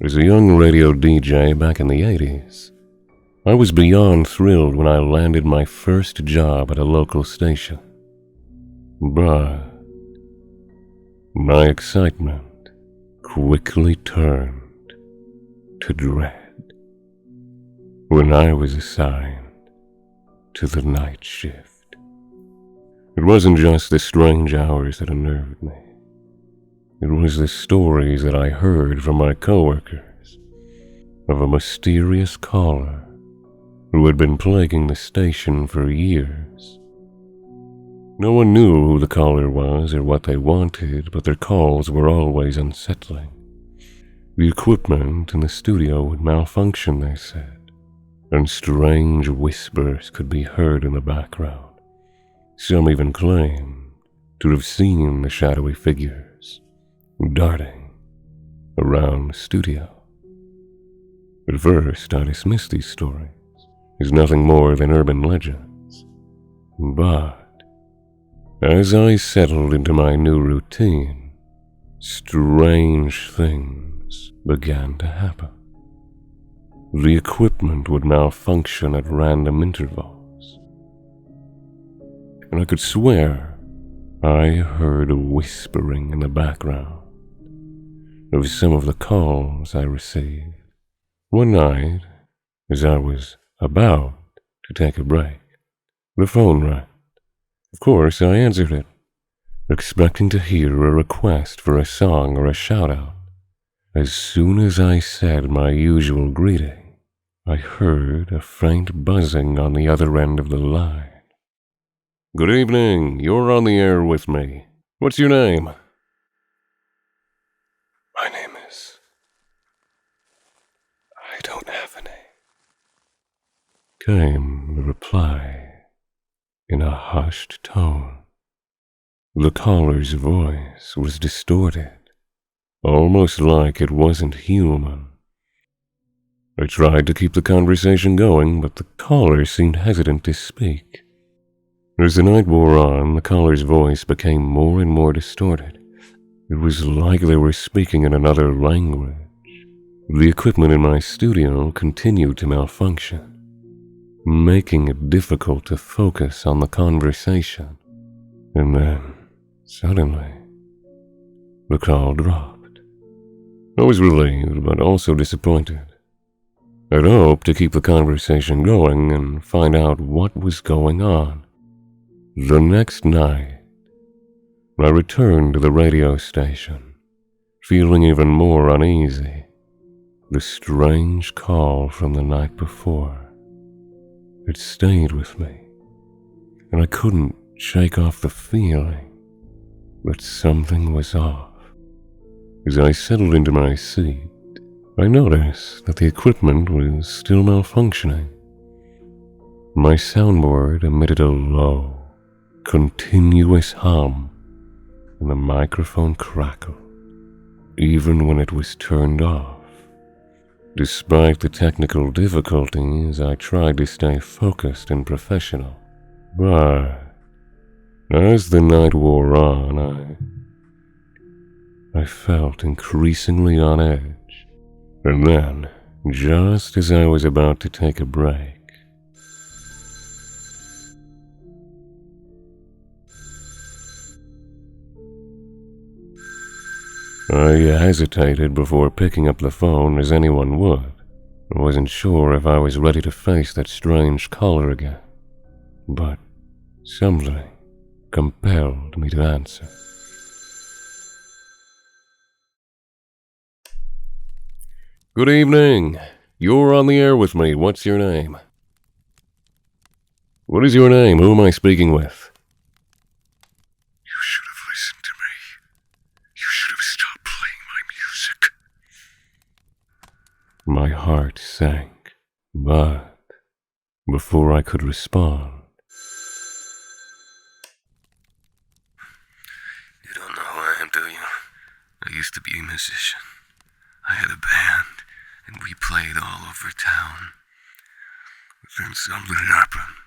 As a young radio DJ back in the 80s, I was beyond thrilled when I landed my first job at a local station. But my excitement quickly turned to dread when I was assigned to the night shift. It wasn't just the strange hours that unnerved me. It was the stories that I heard from my coworkers of a mysterious caller who had been plaguing the station for years. No one knew who the caller was or what they wanted, but their calls were always unsettling. The equipment in the studio would malfunction, they said, and strange whispers could be heard in the background. Some even claimed to have seen the shadowy figures darting around the studio. At first, I dismissed these stories as nothing more than urban legends. But as I settled into my new routine, strange things began to happen. The equipment would malfunction at random intervals, and I could swear I heard a whispering in the background of some of the calls I received. One night, as I was about to take a break, the phone rang. Of course, I answered it, expecting to hear a request for a song or a shout-out. As soon as I said my usual greeting, I heard a faint buzzing on the other end of the line. "Good evening, you're on the air with me. What's your name?" "My name is... I don't have a name," came the reply in a hushed tone. The caller's voice was distorted, almost like it wasn't human. I tried to keep the conversation going, but the caller seemed hesitant to speak. As the night wore on, the caller's voice became more and more distorted. It was like they were speaking in another language. The equipment in my studio continued to malfunction, making it difficult to focus on the conversation. And then, suddenly, the call dropped. I was relieved, but also disappointed. I'd hoped to keep the conversation going and find out what was going on. The next night, I returned to the radio station, feeling even more uneasy. The strange call from the night before, it stayed with me, and I couldn't shake off the feeling that something was off. As I settled into my seat, I noticed that the equipment was still malfunctioning. My soundboard emitted a low, continuous hum, and the microphone crackled, even when it was turned off. Despite the technical difficulties, I tried to stay focused and professional. But as the night wore on, I felt increasingly on edge. And then, just as I was about to take a break, I hesitated before picking up the phone as anyone would. I wasn't sure if I was ready to face that strange caller again, but something compelled me to answer. "Good evening. You're on the air with me. What's your name?" "What is your name? Who am I speaking with?" "You should have listened to me. You should have stopped playing my music." My heart sank, but before I could respond, "You don't know who I am, do you? I used to be a musician. I had a band, and we played all over town. But then something happened.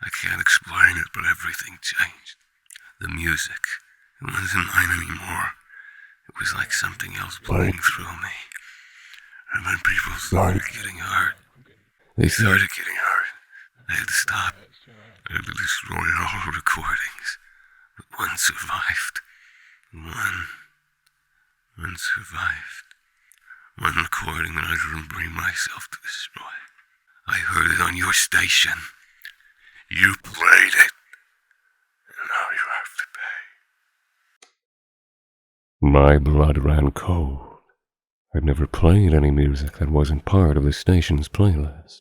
I can't explain it, but everything changed. The music, it wasn't mine anymore. It was like something else playing through me. And when people started getting hurt, I had to stop. I had to destroy all the recordings. But one survived. One survived. One recording that I didn't bring myself to destroy. I heard it on your station. You played it. And now you have to pay. My blood ran cold. I'd never played any music that wasn't part of the station's playlist.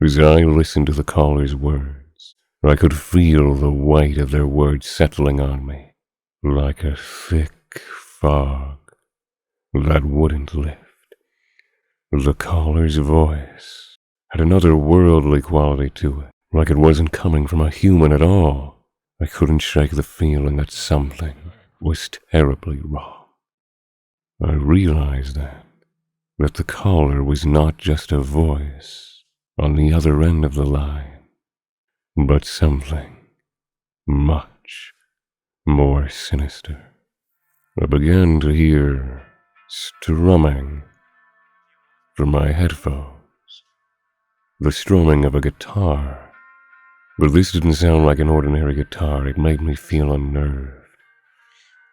As I listened to the caller's words, I could feel the weight of their words settling on me, like a thick fog that wouldn't lift. The caller's voice had an otherworldly quality to it, like it wasn't coming from a human at all. I couldn't shake the feeling that something was terribly wrong. I realized that the caller was not just a voice on the other end of the line, but something much more sinister. I began to hear strumming from my headphones, the strumming of a guitar. But this didn't sound like an ordinary guitar. It made me feel unnerved.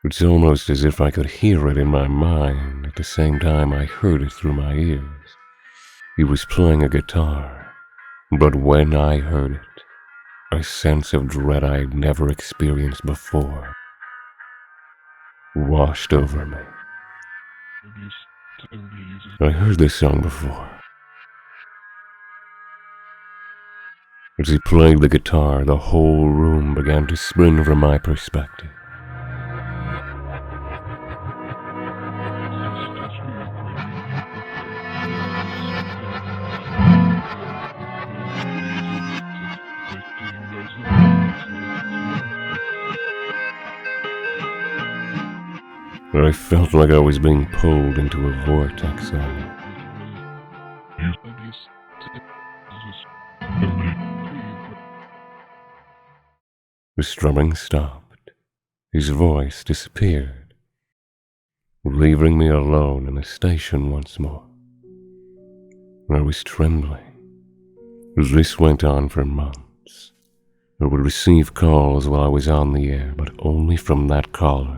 It's almost as if I could hear it in my mind at the same time I heard it through my ears. He was playing a guitar, but when I heard it, a sense of dread I had never experienced before washed over me. I heard this song before. As he played the guitar, the whole room began to spin from my perspective. I felt like I was being pulled into a vortex of it. The strumming stopped. His voice disappeared, leaving me alone in the station once more. I was trembling. This went on for months. I would receive calls while I was on the air, but only from that caller.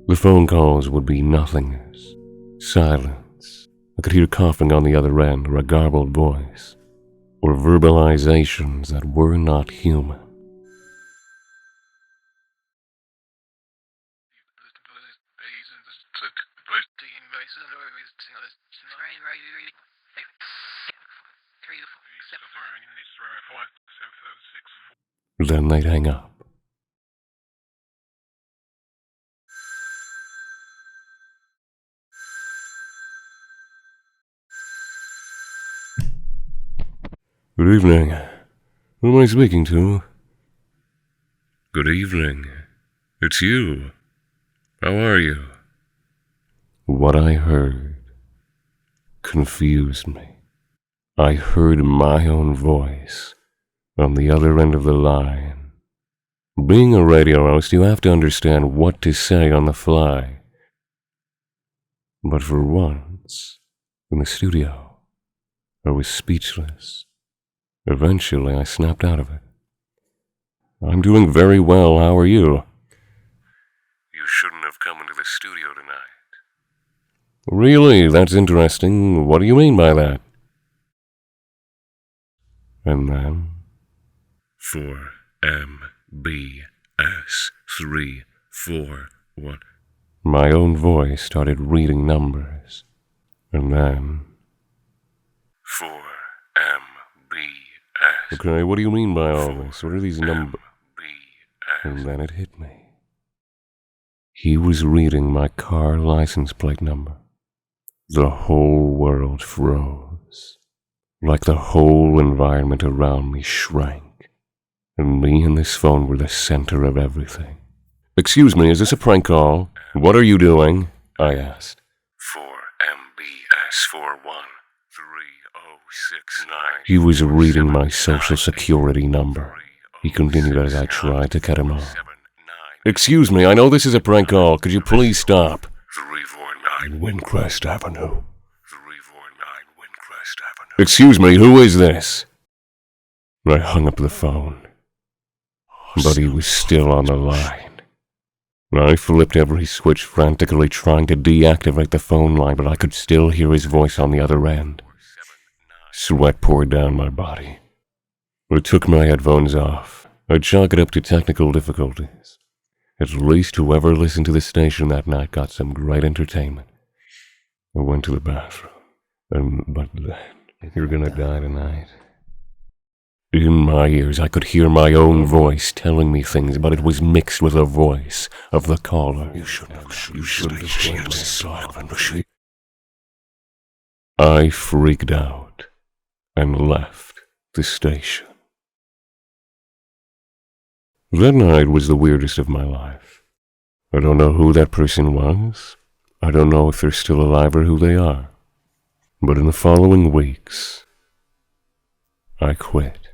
The phone calls would be nothingness, silence. I could hear coughing on the other end, or a garbled voice, or verbalizations that were not human. Then they'd hang up. Good evening. Who am I speaking to? Good evening. It's you. How are you? What I heard confused me. I heard my own voice on the other end of the line. Being a radio host, you have to understand what to say on the fly. But for once, in the studio, I was speechless. Eventually, I snapped out of it. I'm doing very well. How are you? You shouldn't have come into the studio tonight. Really? That's interesting. What do you mean by that? And then? 4MBS341. My own voice started reading numbers. And then? 4MBS. Okay, what do you mean by all this? What are these numbers? And then it hit me. He was reading my car license plate number. The whole world froze. Like the whole environment around me shrank. And me and this phone were the center of everything. Excuse me, is this a prank call? What are you doing? I asked. 4MBS413069. He was reading my social security number. He continued as I tried to cut him off. Excuse me, I know this is a prank call. Could you please stop? 349. Windcrest Avenue. Excuse me, who is this? I hung up the phone, but he was still on the line. I flipped every switch frantically trying to deactivate the phone line, but I could still hear his voice on the other end. Sweat poured down my body. I took my headphones off. I chalk it up to technical difficulties. At least whoever listened to the station that night got some great entertainment. I went to the bathroom, but then, you're gonna die tonight. In my ears, I could hear my own voice telling me things, but it was mixed with the voice of the caller. You shouldn't have killed Miss Solomon. I freaked out and left the station. That night was the weirdest of my life. I don't know who that person was. I don't know if they're still alive or who they are. But in the following weeks, I quit.